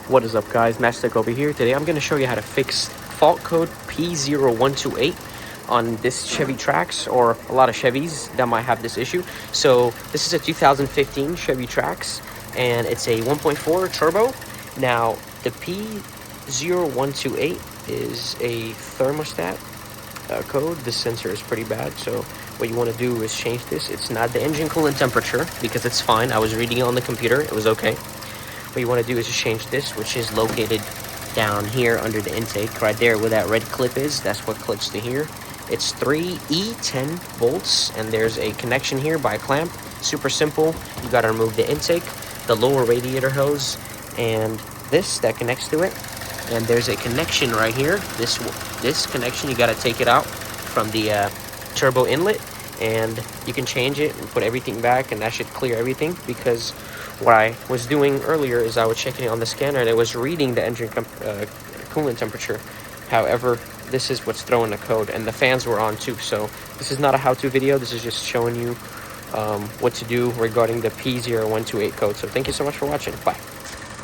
What is up, guys? Matchstick over here. Today I'm going to show you how to fix fault code P0128 on this Chevy Trax, or a lot of Chevys that might have this issue. So this is a 2015 Chevy Trax, and it's a 1.4 turbo. Now the P0128 is a thermostat code. This sensor is pretty bad, so what you want to do is change this. It's not the engine coolant temperature, because it's fine. I was reading it on the computer, it was okay. What you want to do is just change this, which is located down here under the intake, right there where that red clip is. That's what clips to here. It's 3 E10 volts, and there's a connection here by a clamp. Super simple. You got to remove the intake, the lower radiator hose, and this that connects to it. And there's a connection right here. This connection, you got to take it out from the turbo inlet, and you can change it and put everything back, and that should clear everything. Because what I was doing earlier is I was checking it on the scanner, and it was reading the engine coolant temperature. However, this is what's throwing the code, and the fans were on too. So this is not a how-to video. This is just showing you what to do regarding the P0128 code. So thank you so much for watching. Bye.